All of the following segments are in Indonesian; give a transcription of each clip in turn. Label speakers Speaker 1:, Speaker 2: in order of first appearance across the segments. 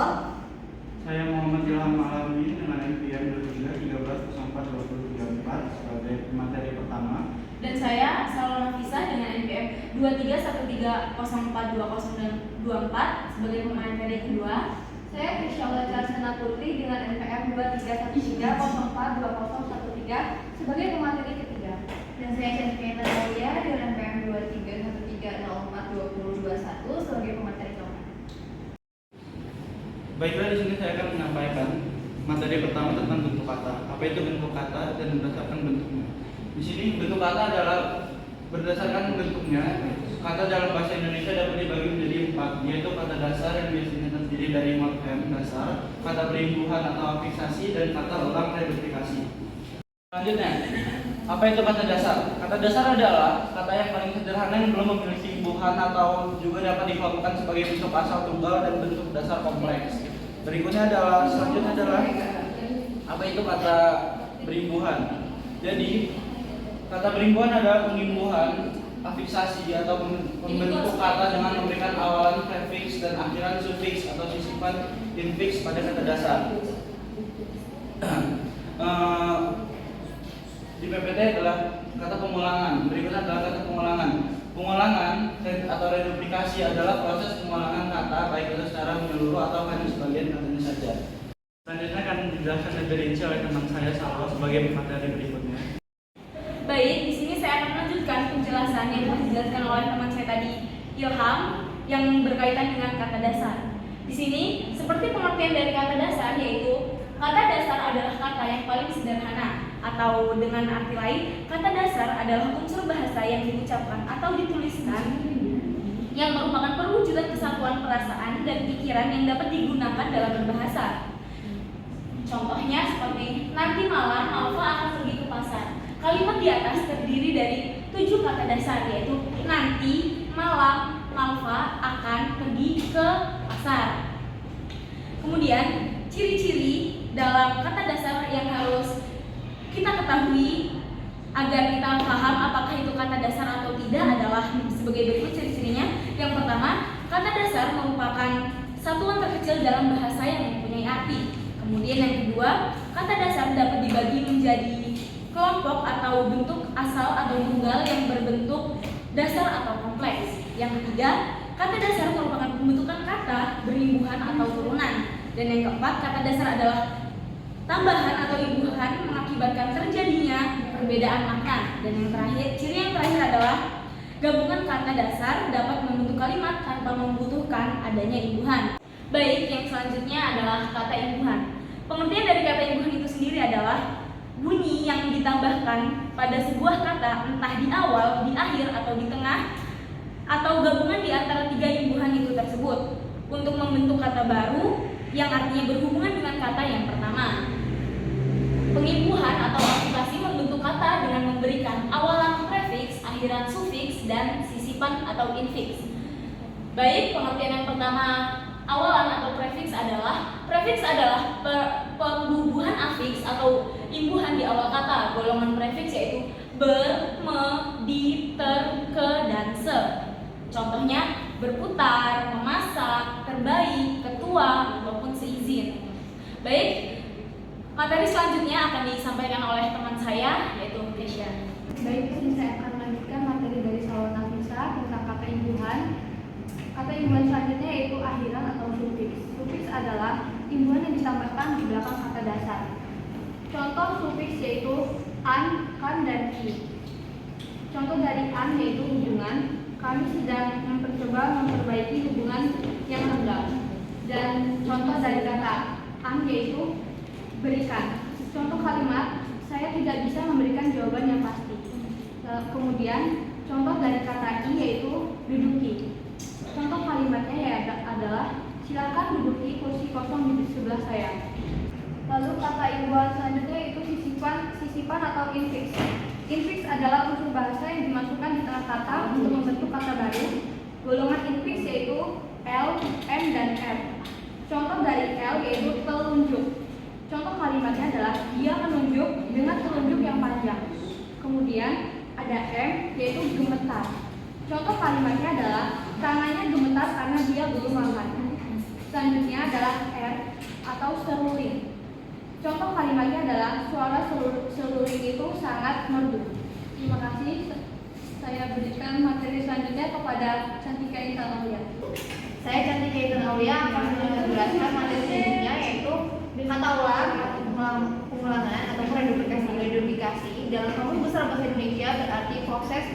Speaker 1: Contoh,
Speaker 2: saya Muhammad Ilham Alawi dengan NPM 2313042034 sebagai materi pertama.
Speaker 3: Dan saya Salwa Nafisa dengan NPM 2313042024 sebagai materi kedua.
Speaker 1: saya Krisyaula Carsana Putri dengan NPM 2313042013 sebagai pemateri ketiga.
Speaker 4: Dan saya Cantika Natalia dengan NPM 2313042021 sebagai pemateri keempat.
Speaker 2: Baiklah, di sini saya akan menyampaikan materi pertama tentang bentuk kata. Apa itu bentuk kata dan berdasarkan bentuknya. Di sini bentuk kata adalah berdasarkan bentuknya. Kata dalam bahasa Indonesia dapat dibagi menjadi 4, yaitu kata dasar yang biasanya terdiri dari morfem dasar, kata perimbuhan atau afiksasi, dan kata ulang reduplikasi. Selanjutnya, apa itu kata dasar? Kata dasar adalah kata yang paling sederhana yang belum memiliki imbuhan atau juga dapat dikelompokkan sebagai bentuk asal tunggal dan bentuk dasar kompleks. Selanjutnya adalah apa itu kata berimbuhan. Jadi kata berimbuhan adalah pengimbuhan, afiksasi atau membentuk kata dengan memberikan awalan prefiks dan akhiran sufiks atau sisipan infiks pada kata dasar. Di PPT adalah kata pengulangan. Berikutnya adalah kata pengulangan. Pengulangan atau reduplikasi adalah proses pengulangan kata baik itu secara menyeluruh atau hanya sebagian katanya saja. Selanjutnya akan dijelaskan lebih rinci oleh teman saya Salwa sebagai materi berikutnya.
Speaker 3: Baik, di sini saya akan melanjutkan penjelasan yang telah dijelaskan oleh teman saya tadi, Ilham, yang berkaitan dengan kata dasar. Di sini, seperti pengertian dari kata dasar, yaitu kata dasar adalah kata yang paling sederhana, atau dengan arti lain, kata dasar adalah unsur bahasa yang diucapkan atau dituliskan yang merupakan perwujudan kesatuan perasaan dan pikiran yang dapat digunakan dalam berbahasa. Contohnya seperti nanti malam Alfa akan pergi ke pasar. Kalimat di atas terdiri dari 7 kata dasar, yaitu nanti, malam, Alfa akan pergi ke pasar. Kemudian ciri-ciri dalam kata dasar yang harus kita ketahui agar kita paham apakah itu kata dasar atau tidak adalah sebagai berikut ciri-cirinya. Yang pertama, kata dasar merupakan satuan terkecil dalam bahasa yang mempunyai arti. Kemudian yang kedua, kata dasar dapat dibagi menjadi kelompok atau bentuk asal atau tunggal yang berbentuk dasar atau kompleks. Yang ketiga, kata dasar merupakan pembentukan kata berimbuhan atau turunan. Dan yang keempat, kata dasar adalah tambahan atau imbuhan mengakibatkan terjadinya perbedaan makna. Dan yang terakhir, ciri yang terakhir adalah gabungan kata dasar dapat membentuk kalimat tanpa membutuhkan adanya imbuhan. Baik, yang selanjutnya adalah kata imbuhan. Pengertian dari kata imbuhan itu sendiri adalah bunyi yang ditambahkan pada sebuah kata entah di awal, di akhir, atau di tengah, atau gabungan di antara 3 imbuhan itu tersebut untuk membentuk kata baru yang artinya berhubungan dengan kata yang pertama. Pengimbuhan atau aplikasi membentuk kata dengan memberikan awalan prefiks, akhiran sufiks, dan sisipan atau infiks. Baik, pengertian yang pertama awalan atau prefiks adalah pembubuhan afiks atau imbuhan di awal kata. Golongan prefiks yaitu ber, me, di, ter, ke, dan se. Contohnya berputar, memasak, terbaik, ketua, ataupun seizin. Baik, materi selanjutnya akan disampaikan oleh teman saya, yaitu Kesha.
Speaker 4: Baik, ini saya akan melanjutkan materi dari Salwa Nafisa tentang kata imbuhan. Kata imbuhan selanjutnya yaitu akhiran atau sufiks. Sufiks adalah imbuhan yang ditambahkan di belakang kata dasar. Contoh sufiks yaitu an, kan, dan i. Contoh dari an yaitu hubungan. Kami sedang mencoba memperbaiki hubungan yang renggang. Dan contoh dari kata an yaitu berikan. Contoh kalimat, saya tidak bisa memberikan jawaban yang pasti. Kemudian contoh dari kata i yaitu duduki. Contoh kalimatnya adalah silakan duduki kursi kosong di sebelah saya. Lalu kata imbuhan selanjutnya yaitu sisipan atau infiks. Infiks adalah unsur bahasa yang dimasukkan di tengah kata untuk membentuk kata baru. Golongan infiks yaitu L, M, dan M. Contoh dari L yaitu telunjuk. Contoh kalimatnya adalah dia menunjuk dengan telunjuk yang panjang. Kemudian ada M yaitu gemetar. Contoh kalimatnya adalah tangannya gemetar karena dia belum makan. Selanjutnya adalah R atau seruling. Contoh kalimatnya adalah suara seruling itu sangat merdu. Terima kasih. Saya berikan materi selanjutnya kepada Cantika Intan Aulia.
Speaker 1: Saya Cantika Intan Aulia akan menjelaskan materi selanjutnya yaitu kata ulang, pengulangan atau reduplikasi. Reduplikasi dalam Kamus Besar Bahasa Indonesia berarti proses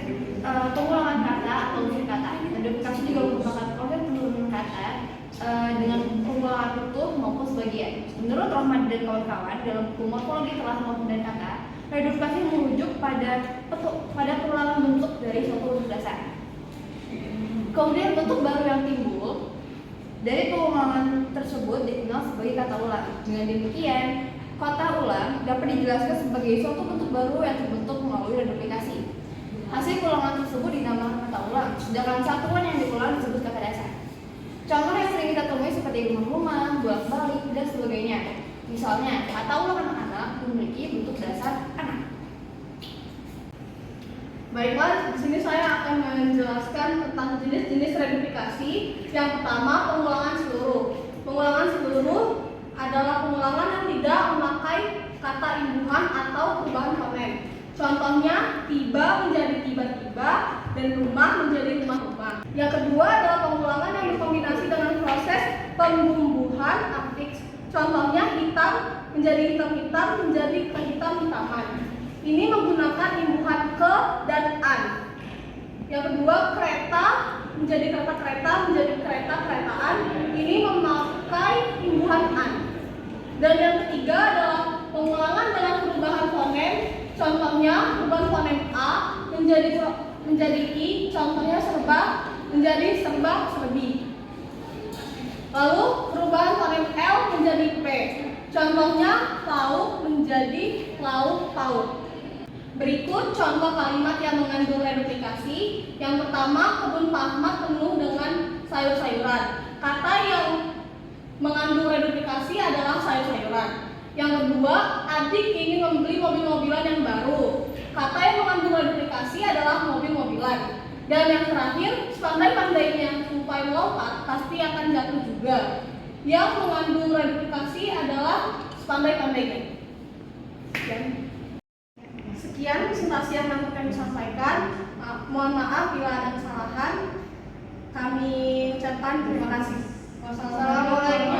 Speaker 1: pengulangan kata atau unsur kata. Reduplikasi juga merupakan proses penurunan kata dengan pengulangan utuh maupun sebagian. Menurut Rohmadi dan kawan-kawan dalam buku Morfologi Telah Maupun dan Kata, reduplikasi merujuk pada pengulangan bentuk dari suatu unsur dasar. Kemudian bentuk baru yang timbul dari pengulangan tersebut dikenal sebagai kata ulang. Dengan demikian, kata ulang dapat dijelaskan sebagai suatu bentuk baru yang terbentuk melalui reduplikasi. Hasil ulangan tersebut dinamakan kata ulang, sedangkan satuan yang diulang disebut kata dasar. Contoh yang sering kita temui seperti rumah-rumah, bolak-balik, dan sebagainya. Misalnya, kata ulang anak-anak memiliki bentuk dasar anak.
Speaker 5: Baiklah, di sini saya akan menjelaskan tentang jenis-jenis reduplikasi. Yang pertama, pengulangan seluruh. Pengulangan seluruh adalah pengulangan yang tidak memakai kata imbuhan atau perubahan fonem. Contohnya, tiba menjadi tiba-tiba dan rumah menjadi rumah-rumah. Yang kedua adalah pengulangan yang berkombinasi dengan proses pembumbuhan afiks. Contohnya, hitam menjadi hitam-hitam menjadi kehitam-hitaman. Ini menggunakan imbuhan ke dan an. Yang kedua, kereta menjadi kereta-kereta menjadi kereta-keretaan. Ini memakai imbuhan an. Dan yang ketiga adalah pengulangan dengan perubahan fonem. Contohnya, perubahan fonem A menjadi I. Contohnya, serba menjadi serba serbi. Lalu perubahan fonem L menjadi P. Contohnya, lauk menjadi lauk pauk. Berikut contoh kalimat yang mengandung reduplikasi. Yang pertama, kebun Pak Ahmad penuh dengan sayur-sayuran. Kata yang mengandung reduplikasi adalah sayur-sayuran. Yang kedua, adik ingin membeli mobil-mobilan yang baru. Kata yang mengandung reduplikasi adalah mobil-mobilan. Dan yang terakhir, sepandai-pandainya tupai melompat pasti akan jatuh juga. Yang mengandung reduplikasi adalah sepandai-pandainya. Sekian presentasi yang dapat kami sampaikan. Mohon maaf bila ada kesalahan. Kami ucapkan terima kasih. Wassalamualaikum